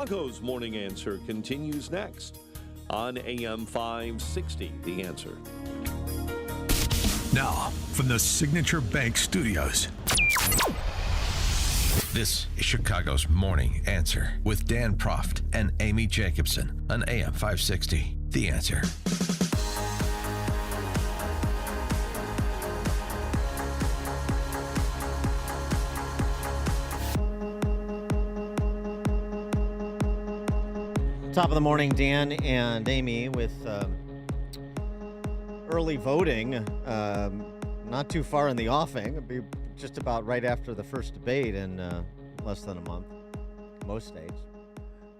Chicago's Morning Answer continues next on AM 560, The Answer. Now, from the Signature Bank Studios, this is Chicago's Morning Answer with Dan Proft and Amy Jacobson on AM 560, The Answer. Top of the morning, Dan and Amy, with early voting not too far in the offing. It'll be just about right after the first debate in less than a month, most states.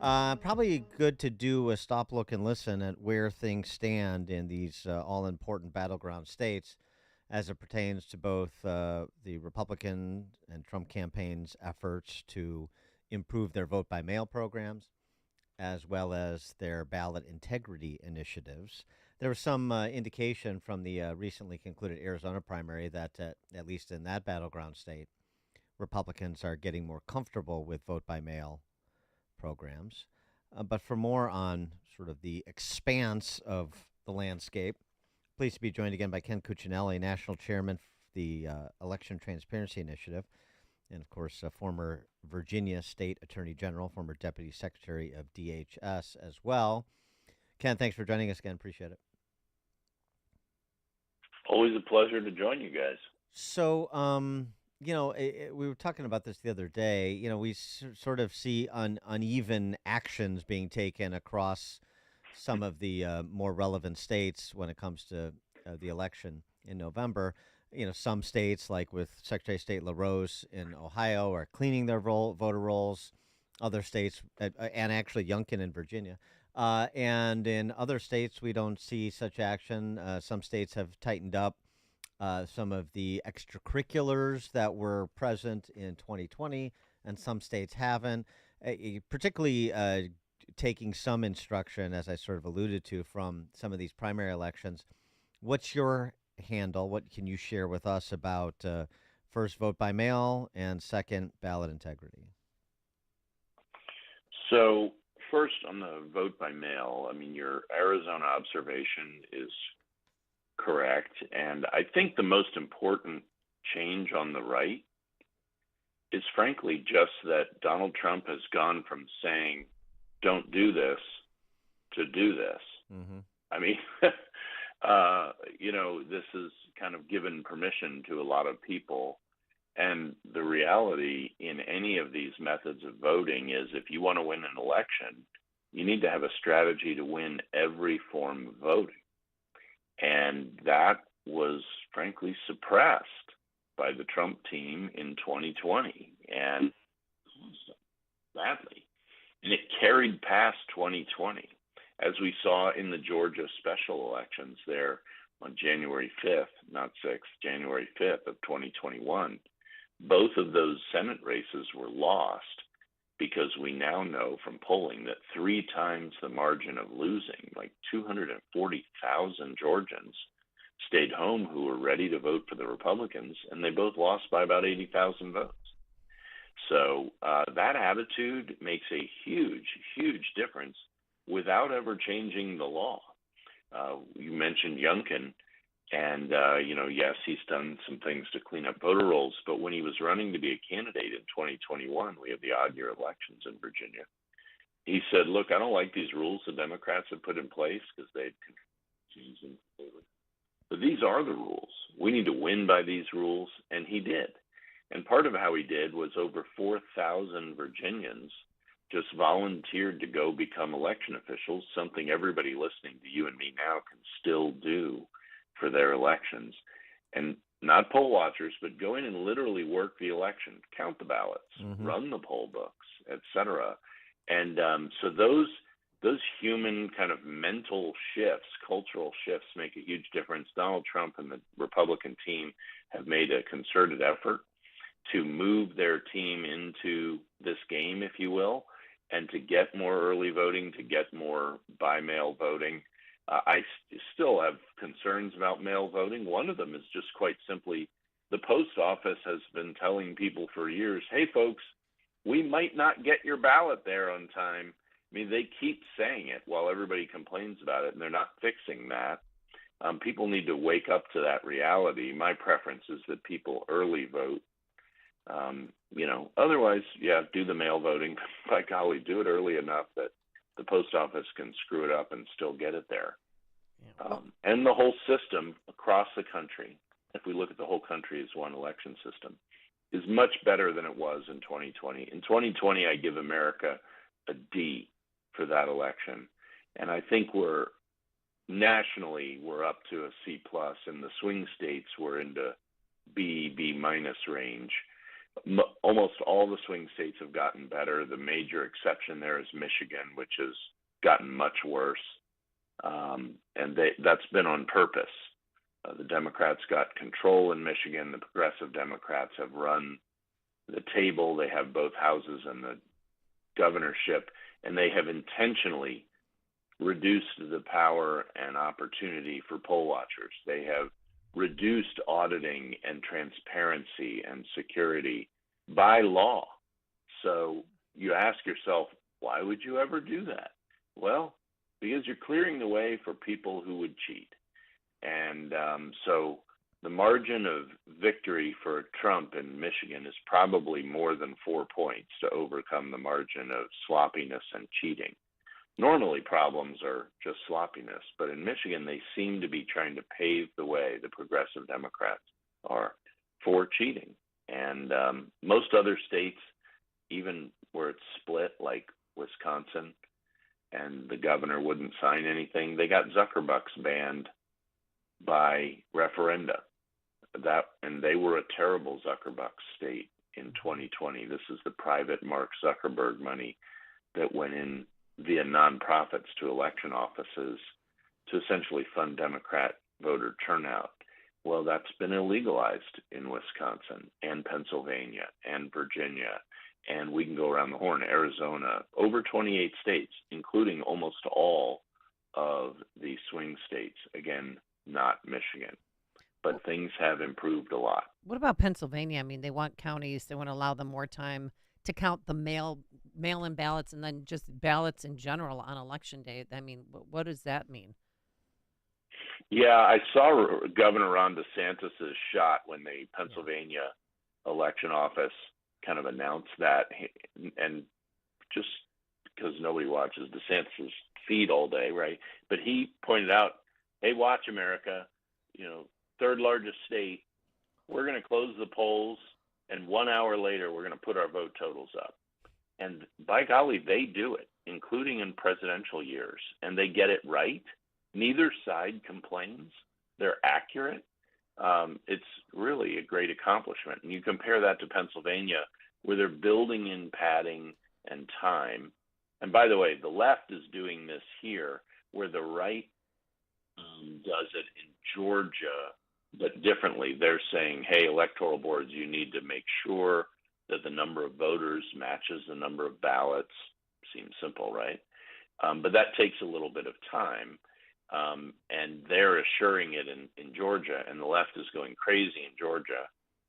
Probably good to do a stop, look, and listen at where things stand in these all-important battleground states as it pertains to both the Republican and Trump campaigns' efforts to improve their vote-by-mail programs, as well as their ballot integrity initiatives. There was some indication from the recently concluded Arizona primary that, at least in that battleground state, Republicans are getting more comfortable with vote-by-mail programs. But for more on sort of the expanse of the landscape, pleased to be joined again by Ken Cuccinelli, National Chairman of the Election Transparency Initiative, and, of course, a former Virginia State Attorney General, former Deputy Secretary of DHS as well. Ken, thanks for joining us again. Appreciate it. Always a pleasure to join you guys. So, we were talking about this the other day. We sort of see uneven actions being taken across some of the more relevant states when it comes to the election in November. Some states, like with Secretary of State LaRose in Ohio, are cleaning their voter rolls. Other states, and actually Youngkin in Virginia, and in other states, we don't see such action. Some states have tightened up some of the extracurriculars that were present in 2020, and some states haven't, particularly taking some instruction, as I sort of alluded to, from some of these primary elections. What's your handle? What can you share with us about first vote by mail and second ballot integrity? So first on the vote by mail, your Arizona observation is correct. And I think the most important change on the right is frankly just that Donald Trump has gone from saying, don't do this, to do this. Mm-hmm. This is kind of given permission to a lot of people. And the reality in any of these methods of voting is if you want to win an election, you need to have a strategy to win every form of voting. And that was frankly suppressed by the Trump team in 2020 and badly. And it carried past 2020, as we saw in the Georgia special elections there on January 5th, not 6th, January 5th of 2021. Both of those Senate races were lost because we now know from polling that 3 times the margin of losing, like 240,000 Georgians, stayed home who were ready to vote for the Republicans, and they both lost by about 80,000 votes. So that attitude makes a huge, huge difference without ever changing the law. You mentioned Youngkin, and, yes, he's done some things to clean up voter rolls, but when he was running to be a candidate in 2021, we had the odd year elections in Virginia, he said, look, I don't like these rules the Democrats have put in place because they'd changed them. But these are the rules. We need to win by these rules, and he did. And part of how he did was over 4,000 Virginians just volunteered to go become election officials, something everybody listening to you and me now can still do for their elections. And not poll watchers, but go in and literally work the election, count the ballots, run the poll books, et cetera. And so those human kind of mental shifts, cultural shifts, make a huge difference. Donald Trump and the Republican team have made a concerted effort to move their team into this game, if you will, and to get more early voting, to get more by-mail voting. I still have concerns about mail voting. One of them is just quite simply the post office has been telling people for years, hey, folks, we might not get your ballot there on time. I mean, they keep saying it while everybody complains about it, and they're not fixing that. People need to wake up to that reality. My preference is that people early vote. Otherwise, yeah, do the mail voting. By golly, do it early enough that the post office can screw it up and still get it there. Yeah. And the whole system across the country, if we look at the whole country as one election system, is much better than it was in 2020. In 2020, I give America a D for that election. And I think nationally, we're up to a C plus, and the swing states we're into B minus range. Almost all the swing states have gotten better. The major exception there is Michigan, which has gotten much worse. And that's been on purpose. The Democrats got control in Michigan. The progressive Democrats have run the table. They have both houses and the governorship, and they have intentionally reduced the power and opportunity for poll watchers. They have reduced auditing and transparency and security by law. So you ask yourself, why would you ever do that? Well, because you're clearing the way for people who would cheat. And so the margin of victory for Trump in Michigan is probably more than 4 points to overcome the margin of sloppiness and cheating. Normally, problems are just sloppiness, but in Michigan, they seem to be trying to pave the way, the progressive Democrats are, for cheating. And most other states, even where it's split, like Wisconsin, and the governor wouldn't sign anything, they got Zuckerbucks banned by referenda. And they were a terrible Zuckerbucks state in 2020. This is the private Mark Zuckerberg money that went in via nonprofits to election offices to essentially fund Democrat voter turnout. Well, that's been illegalized in Wisconsin and Pennsylvania and Virginia, and we can go around the horn, Arizona, over 28 states, including almost all of the swing states. Again, not Michigan. But things have improved a lot. What about Pennsylvania? I mean, they want counties, they want to allow them more time to count the mail-in ballots and then just ballots in general on Election Day. I mean, what does that mean? Yeah, I saw Governor Ron DeSantis' shot when the Pennsylvania election office kind of announced that. And just because nobody watches DeSantis' feed all day, right? But he pointed out, hey, watch America, third largest state, we're going to close the polls, and 1 hour later, we're going to put our vote totals up. And by golly, they do it, including in presidential years, and they get it right. Neither side complains. They're accurate. It's really a great accomplishment. And you compare that to Pennsylvania, where they're building in padding and time. And by the way, the left is doing this here, where the right does it in Georgia, but differently. They're saying, hey, electoral boards, you need to make sure that the number of voters matches the number of ballots. Seems simple, right? But that takes a little bit of time. And they're assuring it in Georgia, and the left is going crazy in Georgia.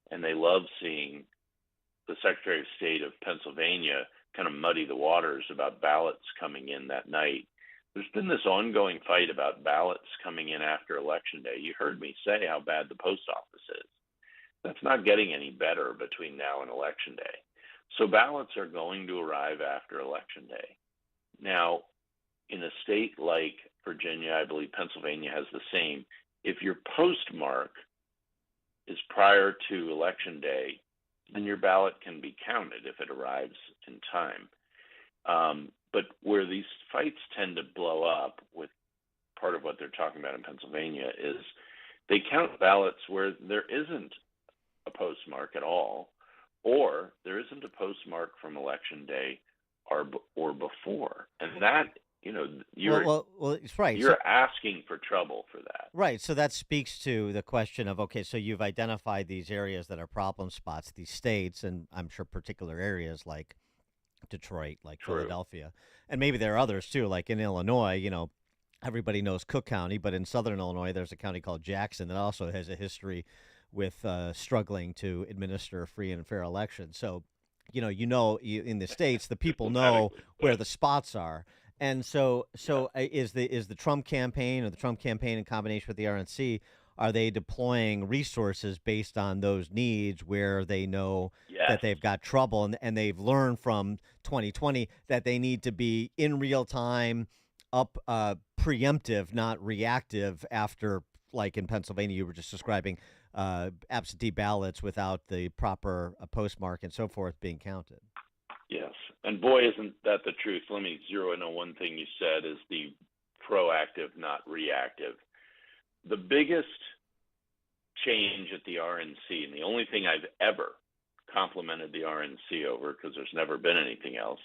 And they love seeing the Secretary of State of Pennsylvania kind of muddy the waters about ballots coming in that night. There's been this ongoing fight about ballots coming in after Election Day. You heard me say how bad the post office is. That's not getting any better between now and Election Day. So ballots are going to arrive after Election Day. Now, in a state like Virginia, I believe Pennsylvania has the same. If your postmark is prior to Election Day, then your ballot can be counted if it arrives in time. But where these fights tend to blow up, with part of what they're talking about in Pennsylvania, is they count ballots where there isn't a postmark at all, or there isn't a postmark from Election Day or before. And that, you're it's right. You're asking for trouble for that. Right. So that speaks to the question of, okay, so you've identified these areas that are problem spots, these states, and I'm sure particular areas like Detroit, like True. Philadelphia, and maybe there are others too, like in Illinois. Everybody knows Cook County, but in southern Illinois, there's a county called Jackson that also has a history with struggling to administer a free and fair election. So in the states, the people know where the spots are. And so is the Trump campaign, or the Trump campaign in combination with the RNC, are they deploying resources based on those needs where they know that Yes. they've got trouble, and they've learned from 2020 that they need to be in real time, preemptive, not reactive, after, like in Pennsylvania you were just describing, absentee ballots without the proper postmark and so forth being counted. Yes. And boy, isn't that the truth. Let me zero in on one thing you said, is the proactive, not reactive. The biggest change at the RNC, and the only thing I've ever complimented the RNC over, because there's never been anything else,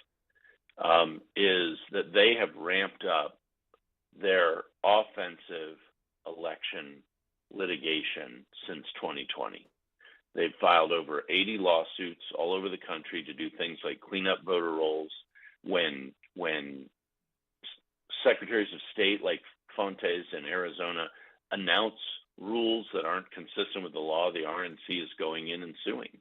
is that they have ramped up their offensive election litigation since 2020. They've filed over 80 lawsuits all over the country to do things like clean up voter rolls. When secretaries of state like Fontes in Arizona announce rules that aren't consistent with the law, the RNC is going in and suing.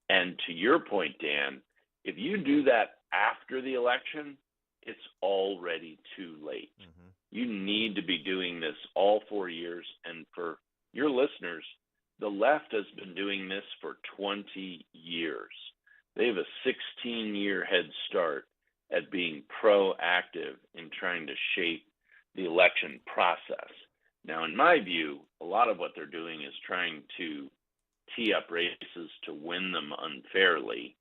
And to your point, Dan, if you do that after the election, it's already too late. Mm-hmm. You need to be doing this all 4 years. And for your listeners, the left has been doing this for 20 years. They have a 16-year head start at being proactive in trying to shape the election process. Now, in my view, a lot of what they're doing is trying to tee up races to win them unfairly,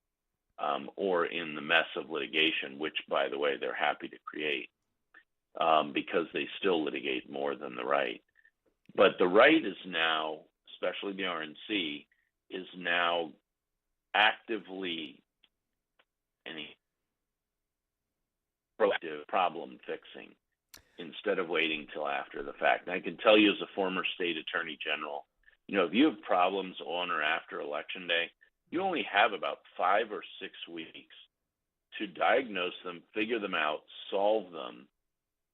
or in the mess of litigation, which, by the way, they're happy to create, because they still litigate more than the right. But the right is now, especially the RNC, is now actively any proactive problem fixing instead of waiting till after the fact. And I can tell you, as a former state attorney general, if you have problems on or after election day, you only have about 5 or 6 weeks to diagnose them, figure them out, solve them,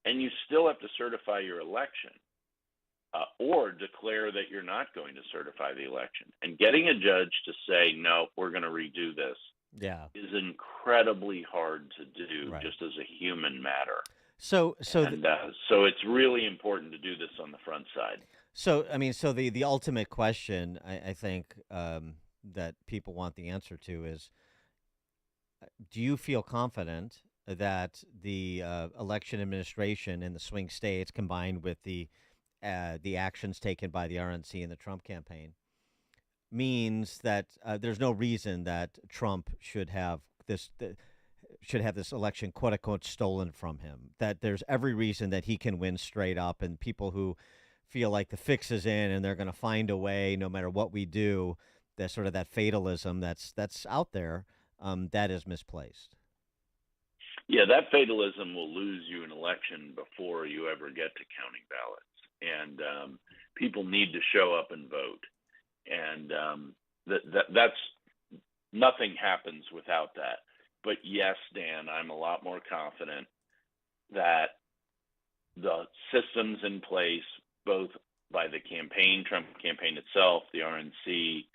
and you still have to certify your election, or declare that you're not going to certify the election. And getting a judge to say, no, we're going to redo this, is incredibly hard to do, Right. just as a human matter. So it's really important to do this on the front side. So the ultimate question, I think, that people want the answer to is, do you feel confident that the election administration in the swing states, combined with the actions taken by the RNC and the Trump campaign, means that there's no reason that Trump should have this election, quote unquote, stolen from him? That there's every reason that he can win straight up, and people who feel like the fix is in and they're going to find a way no matter what we do, that sort of that fatalism that's out there, that is misplaced. Yeah, that fatalism will lose you an election before you ever get to counting ballots. And people need to show up and vote. And that's nothing happens without that. But yes, Dan, I'm a lot more confident that the systems in place, both by the Trump campaign itself, the RNC,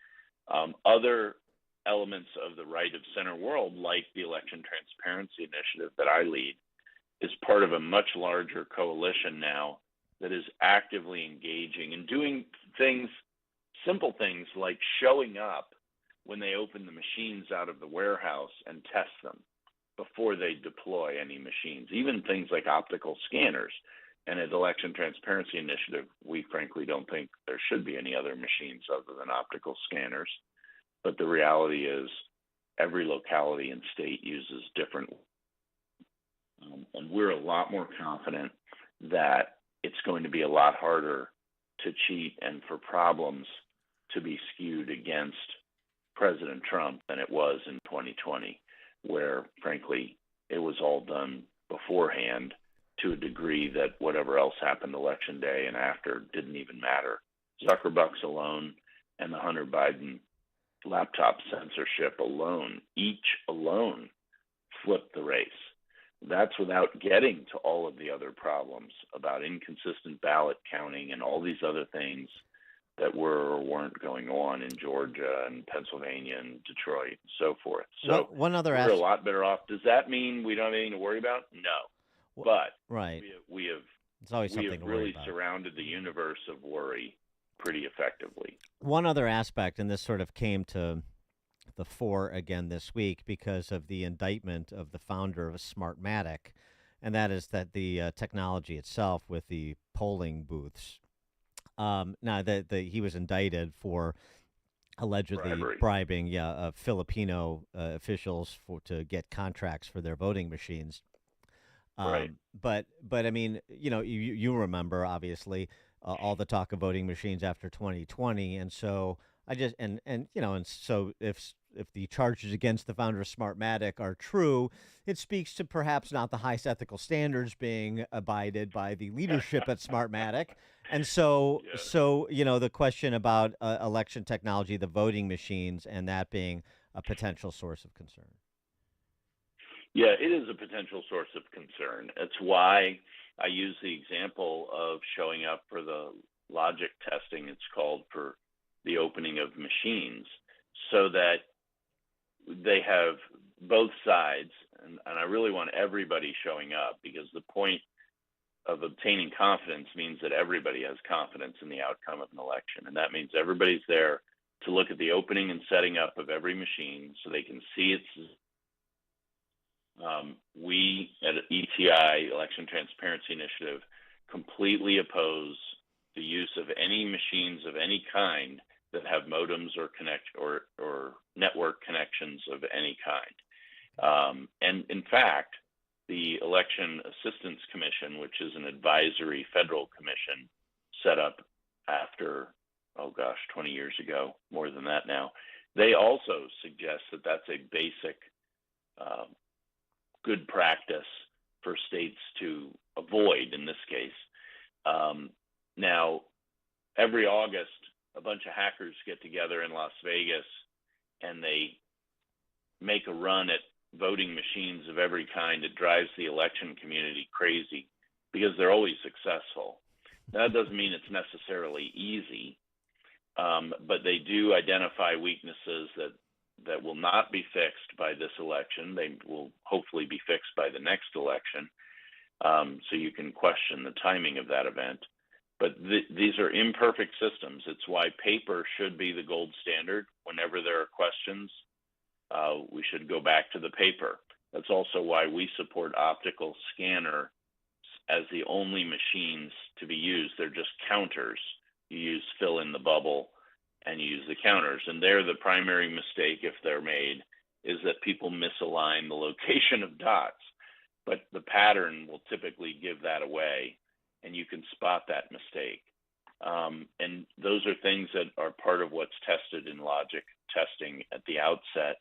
other elements of the right of center world, like the Election Transparency Initiative that I lead, is part of a much larger coalition now that is actively engaging and doing things, simple things like showing up when they open the machines out of the warehouse and test them before they deploy any machines, even things like optical scanners. And at Election Transparency Initiative, we frankly don't think there should be any other machines other than optical scanners. But the reality is every locality and state uses different. And we're a lot more confident that it's going to be a lot harder to cheat and for problems to be skewed against President Trump than it was in 2020, where, frankly, it was all done beforehand to a degree that whatever else happened election day and after didn't even matter. Zuckerbucks alone and the Hunter Biden laptop censorship each alone flipped the race. That's without getting to all of the other problems about inconsistent ballot counting and all these other things that were or weren't going on in Georgia and Pennsylvania and Detroit and so forth. So One other we're a lot better off. Does that mean we don't have anything to worry about? No. But right. we have It's always something to worry really about. surrounded the universe of worry pretty effectively. One other aspect, and this sort of came to the fore again this week because of the indictment of the founder of Smartmatic, and that is that the technology itself with the polling booths. Now that he was indicted for allegedly bribing, Filipino officials to get contracts for their voting machines. Right. But I mean, you remember obviously all the talk of voting machines after 2020, and so I just and so if the charges against the founder of Smartmatic are true, it speaks to perhaps not the highest ethical standards being abided by the leadership at Smartmatic. And so, the question about election technology, the voting machines, and that being a potential source of concern. Yeah, it is a potential source of concern. It's why I use the example of showing up for the logic testing, it's called, for the opening of machines, so that they have both sides, and I really want everybody showing up, because the point of obtaining confidence means that everybody has confidence in the outcome of an election, and that means everybody's there to look at the opening and setting up of every machine so they can see its. We at ETI, Election Transparency Initiative, completely oppose the use of any machines of any kind that have modems or network connections of any kind. And in fact, the Election Assistance Commission, which is an advisory federal commission set up after, 20 years ago, more than that now, they also suggest that that's a basic good practice for states to avoid in this case. Now, every August, a bunch of hackers get together in Las Vegas and they make a run at voting machines of every kind. It drives the election community crazy because they're always successful. Now, that doesn't mean it's necessarily easy, but they do identify weaknesses that will not be fixed by this election. They will hopefully be fixed by the next election. So you can question the timing of that event. But these are imperfect systems. It's why paper should be the gold standard. Whenever there are questions, we should go back to the paper. That's also why we support optical scanner as the only machines to be used. They're just counters. You use fill in the bubble and you use the counters. And they're the primary mistake, if they're made, is that people misalign the location of dots. But the pattern will typically give that away, and you can spot that mistake. And those are things that are part of what's tested in logic testing at the outset.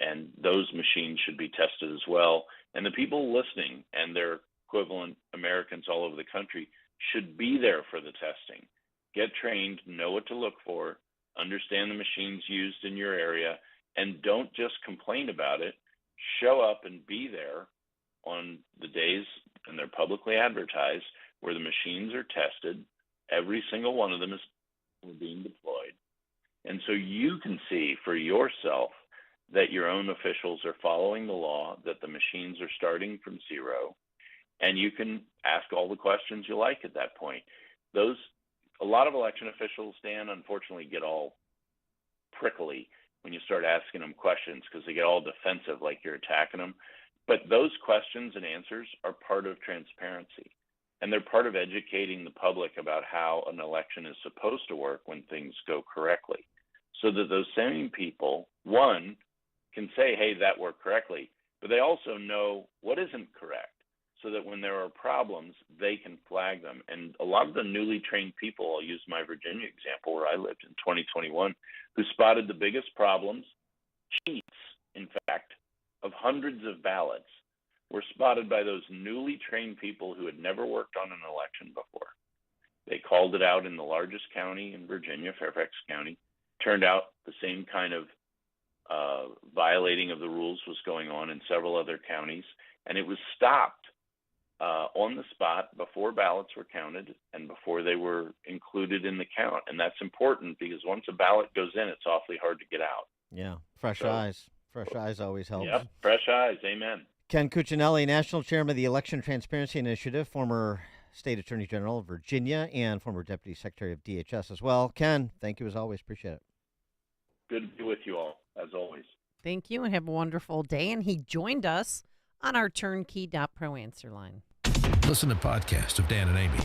And those machines should be tested as well. And the people listening and their equivalent Americans all over the country should be there for the testing. Get trained, know what to look for, understand the machines used in your area, and don't just complain about it. Show up and be there on the days, and they're publicly advertised, where the machines are tested. Every single one of them is being deployed. And so you can see for yourself that your own officials are following the law, that the machines are starting from zero, and you can ask all the questions you like at that point. A lot of election officials, Dan, unfortunately get all prickly when you start asking them questions because they get all defensive like you're attacking them. But those questions and answers are part of transparency, and they're part of educating the public about how an election is supposed to work when things go correctly, so that those same people, one, can say, hey, that worked correctly, but they also know what isn't correct, so that when there are problems, they can flag them. And a lot of the newly trained people, I'll use my Virginia example where I lived in 2021, who spotted the biggest problems, cheats, in fact, of hundreds of ballots, were spotted by those newly trained people who had never worked on an election before. They called it out in the largest county in Virginia, Fairfax County. Turned out the same kind of violating of the rules was going on in several other counties, and it was stopped on the spot before ballots were counted and before they were included in the count. And that's important because once a ballot goes in, it's awfully hard to get out. Yeah, fresh So- eyes. Fresh eyes always helps. Yep, fresh eyes. Amen. Ken Cuccinelli, National Chairman of the Election Transparency Initiative, former State Attorney General of Virginia, and former Deputy Secretary of DHS as well. Ken, thank you as always. Appreciate it. Good to be with you all, as always. Thank you and have a wonderful day. And he joined us on our Turnkey.pro answer line. Listen to podcasts of Dan and Amy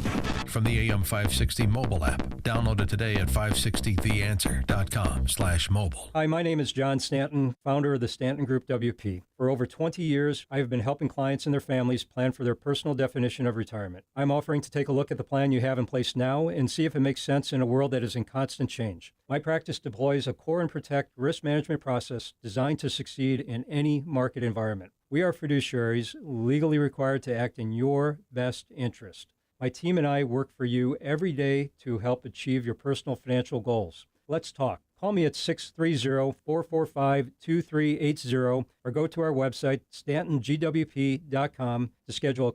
from the AM 560 mobile app. Download it today at 560theanswer.com/mobile. Hi, my name is John Stanton, founder of the Stanton Group WP. For over 20 years, I have been helping clients and their families plan for their personal definition of retirement. I'm offering to take a look at the plan you have in place now and see if it makes sense in a world that is in constant change. My practice deploys a core and protect risk management process designed to succeed in any market environment. We are fiduciaries legally required to act in your best interest. My team and I work for you every day to help achieve your personal financial goals. Let's talk. Call me at 630-445-2380 or go to our website, stantongwp.com, to schedule a